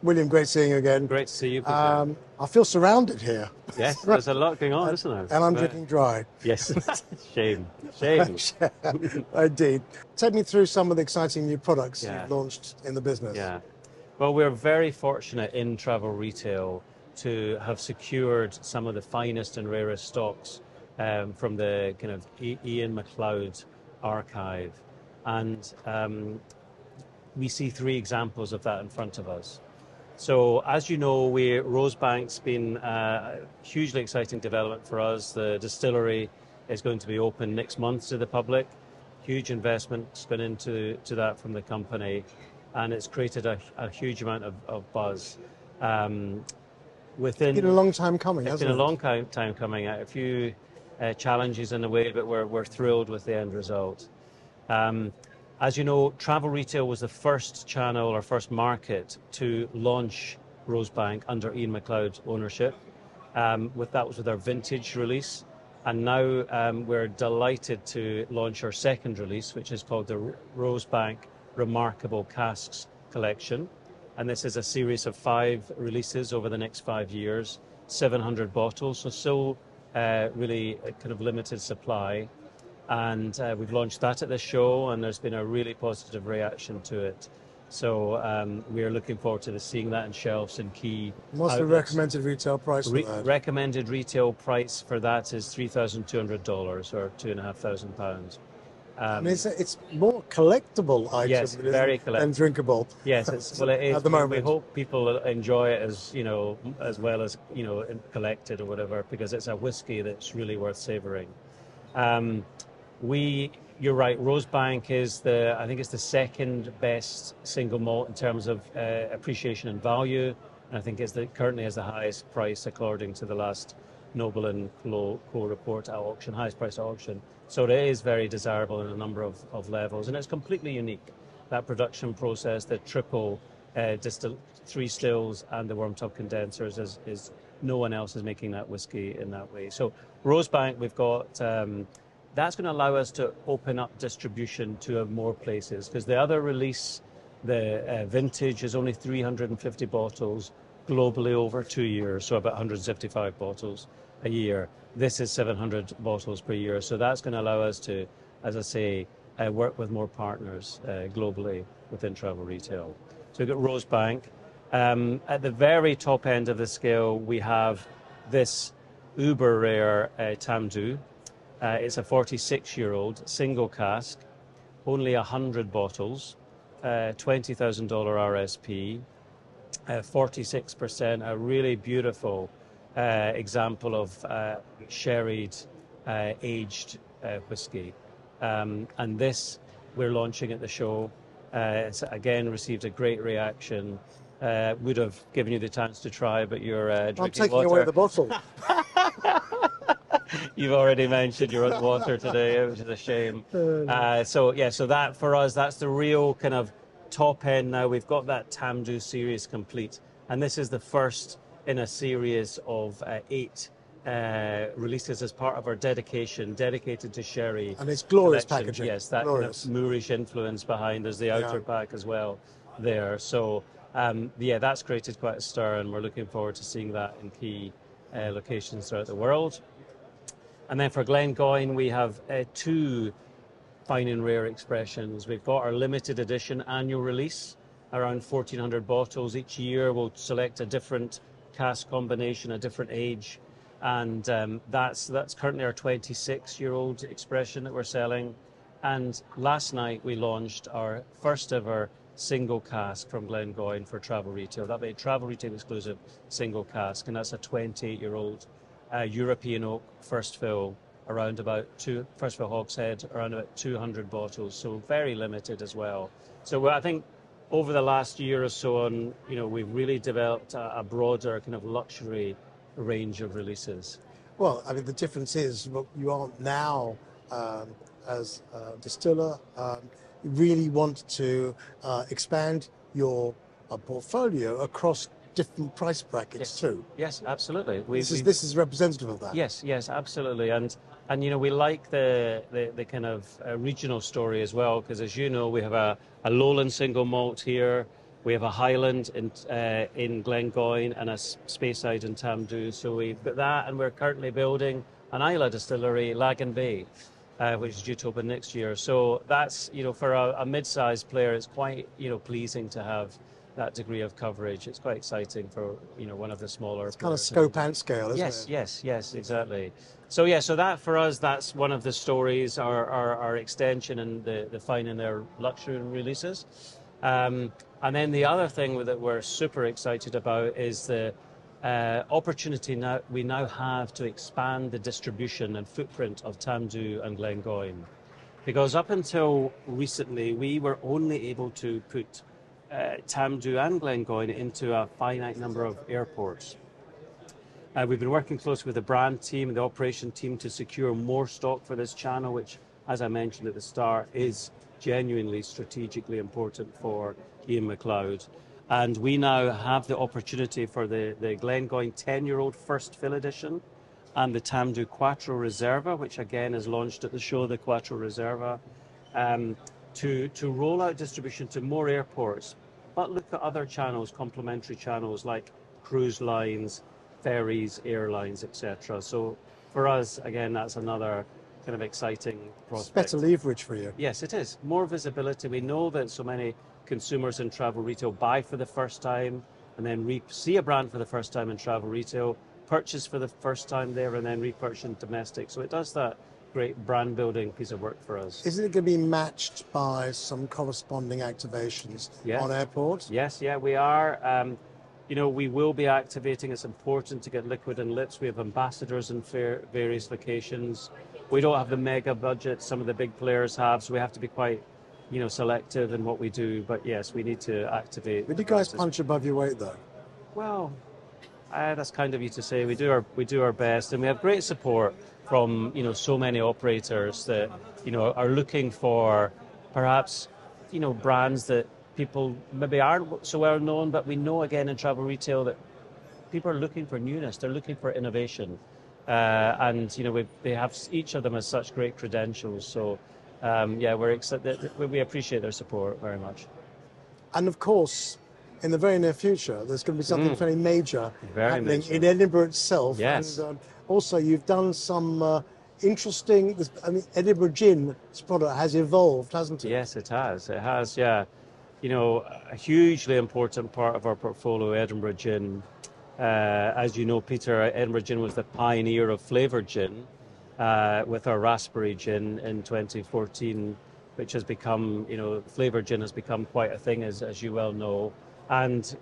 William, great seeing you again. Great to see you, Peter. I feel surrounded here. Yes, there's a lot going on, isn't there? And I'm drinking dry. Yes, shame, shame. Indeed. Take me through some of the exciting new products Yeah. you've launched in the business. Yeah. Well, we're very fortunate in travel retail to have secured some of the finest and rarest stocks from the kind of Ian Macleod archive. And we see three examples of that in front of us. So, as you know, Rosebank's been a hugely exciting development for us. The distillery is going to be open next month to the public. Huge investment's gone into that from the company, and it's created a huge amount of buzz. It's been a long time coming, hasn't it? It's been a long time coming. A few challenges in the way, but we're thrilled with the end result. As you know, travel retail was the first channel or first market to launch Rosebank under Ian Macleod ownership. That was with our vintage release. And now we're delighted to launch our second release, which is called the Rosebank Remarkable Casks Collection. And this is a series of 5 releases over the next 5 years, 700 bottles, so still really a kind of limited supply. And we've launched that at this show, and there's been a really positive reaction to it. So we're looking forward to seeing that in shelves and key What's outlets. the recommended retail price for that? Recommended retail price for that is $3,200 or £2,500. I mean, it's more collectible item yes, very collectible. than drinkable. Yes, it is. At the moment. We hope people enjoy it as well as collected or whatever, because it's a whiskey that's really worth savouring. You're right. Rosebank is I think it's the second best single malt in terms of appreciation and value, and I think currently has the highest price according to the last Noble and Co report at auction, highest price at auction. So it is very desirable in a number of levels, and it's completely unique. That production process, the triple 3 stills and the worm tub condensers is no one else is making that whiskey in that way. So Rosebank, we've got. That's going to allow us to open up distribution to more places, because the other release, the vintage, is only 350 bottles globally over 2 years, so about 175 bottles a year. This is 700 bottles per year, so that's going to allow us to, as I say, work with more partners globally within travel retail. So we've got Rosebank. At the very top end of the scale, we have this uber rare Tamdhu. It's a 46-year-old single cask, only 100 bottles, $20,000 RSP, 46%, a really beautiful example of sherried aged whiskey. And this we're launching at the show. It's again received a great reaction. Would have given you the chance to try, but you're drinking I'm taking water. away the bottle. You've already mentioned you're on water today, which is a shame. So that for us, that's the real kind of top end now. We've got that Tamdhu series complete, and this is the first in a series of 8 releases as part of our dedicated to sherry. And it's glorious collection. packaging. Yes, that glorious. kind of Moorish influence behind. There's the outer pack as well there. So that's created quite a stir, and we're looking forward to seeing that in key locations throughout the world. And then for Glengoyne, we have 2 fine and rare expressions. We've got our limited edition annual release, around 1,400 bottles each year. We'll select a different cask combination, a different age, and that's currently our 26-year-old expression that we're selling. And last night we launched our first ever single cask from Glengoyne for travel retail. That'll be a travel retail exclusive single cask, and that's a 28-year-old European oak first fill, first fill hogshead, around about 200 bottles, so very limited as well. So I think over the last year or so on, we've really developed a broader kind of luxury range of releases. Well, I mean, the difference is you aren't now, as a distiller, you really want to expand your portfolio across different price brackets too. Yes, absolutely. This is representative of that. Yes, absolutely. And we like the kind of regional story as well, because as you know, we have a lowland single malt here, We have a Highland in Glengoyne and a Speyside in Tamdhu. So we've got that, and we're currently building an Islay distillery, Lagan Bay, which is due to open next year. So that's, for a mid-sized player, it's quite, pleasing to have that degree of coverage. It's quite exciting for, one of the smaller It's kind of players. scope and scale, isn't it? Yes, exactly. So yeah, so that for us, that's one of the stories, our extension and the fine in their luxury releases. And then the other thing that we're super excited about is the opportunity we now have to expand the distribution and footprint of Tamdhu and Glengoyne. Because up until recently, we were only able to put Tamdhu and Glengoyne into a finite number of airports. We've been working closely with the brand team and the operation team to secure more stock for this channel, which, as I mentioned at the start, is genuinely strategically important for Ian Macleod. And we now have the opportunity for the Glengoyne 10-year-old first fill edition and the Tamdhu Quattro Reserva, which again is launched at the show, the Quattro Reserva, to roll out distribution to more airports, but look at other channels, complementary channels like cruise lines, ferries, airlines, etc. So for us, again, that's another kind of exciting prospect. It's better leverage for you. Yes, it is. More visibility. We know that so many consumers in travel retail buy for the first time and then see a brand for the first time in travel retail, purchase for the first time there, and then repurchase in domestic. So it does that great brand building piece of work for us. Isn't it going to be matched by some corresponding activations on airports? Yes, we are. We will be activating. It's important to get liquid and lips. We have ambassadors in various locations. We don't have the mega budget some of the big players have, so we have to be quite, selective in what we do. But yes, we need to activate. Would you guys punch above your weight, though? Well, that's kind of you to say. We do our best, and we have great support from so many operators that are looking for perhaps brands that people maybe aren't so well known, but we know again in travel retail that people are looking for newness. They're looking for innovation, and they have, each of them has such great credentials. So we're excited. We appreciate their support very much. And of course, in the very near future, there's going to be something fairly major happening in Edinburgh itself. Yes. And also, you've done some interesting. Edinburgh Gin, this product has evolved, hasn't it? Yes, it has. It has. Yeah. A hugely important part of our portfolio, Edinburgh Gin. As you know, Peter, Edinburgh Gin was the pioneer of flavoured gin with our raspberry gin in 2014, which has become, flavoured gin has become quite a thing, as you well know. And,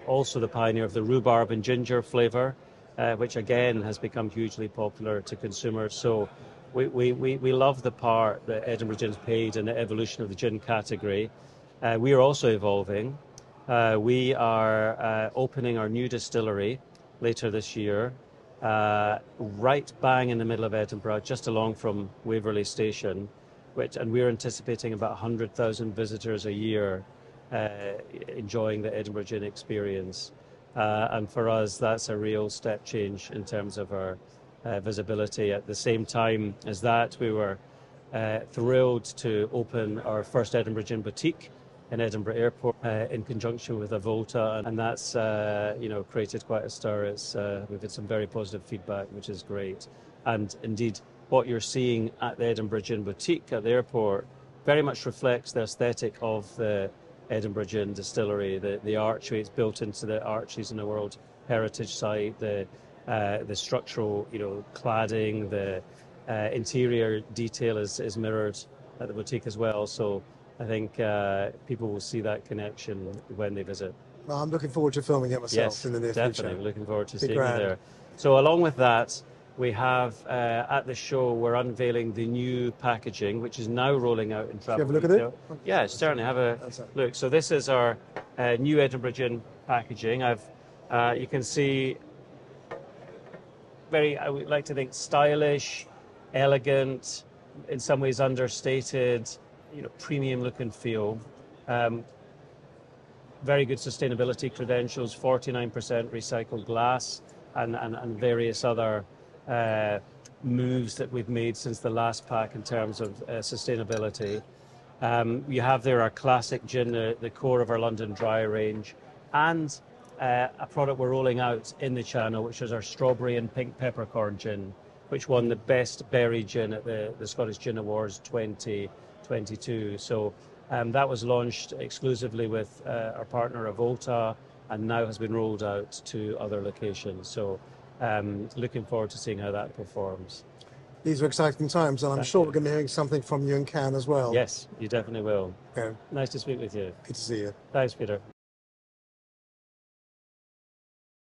also the pioneer of the rhubarb and ginger flavour, which again has become hugely popular to consumers. So we love the part that Edinburgh Gin's played in the evolution of the gin category. We are also evolving. We are opening our new distillery later this year, right bang in the middle of Edinburgh, just along from Waverley Station, and we're anticipating about 100,000 visitors a year enjoying the Edinburgh Gin experience. And for us, that's a real step change in terms of our visibility. At the same time as that, we were thrilled to open our first Edinburgh Gin boutique in Edinburgh Airport in conjunction with Avolta, and that's created quite a stir. We've had some very positive feedback, which is great. And indeed, what you're seeing at the Edinburgh Gin boutique at the airport very much reflects the aesthetic of the Edinburgh Gin distillery. The archway, it's built into the arches in the World Heritage Site. The structural, cladding, the interior detail is mirrored at the boutique as well. So I think people will see that connection when they visit. Well, I'm looking forward to filming it myself in the near future. Definitely looking forward to seeing you there. So along with that, we have at the show, we're unveiling the new packaging, which is now rolling out in travel retail. Have a look at it? Yeah, certainly. Have a look. So this is our new Edinburgh Gin packaging. You can see I would like to think, stylish, elegant, in some ways understated, premium look and feel. Very good sustainability credentials, 49% recycled glass, and various other moves that we've made since the last pack in terms of sustainability. You have there our classic gin, the core of our London Dry range, and a product we're rolling out in the channel, which is our strawberry and pink peppercorn gin, which won the best berry gin at the Scottish Gin Awards 2022. So that was launched exclusively with our partner Avolta, and now has been rolled out to other locations. So looking forward to seeing how that performs. These are exciting times, and I'm sure we're going to be hearing something from you in Cannes as well. Yes, you definitely will. Okay. Nice to speak with you. Good to see you. Thanks, Peter.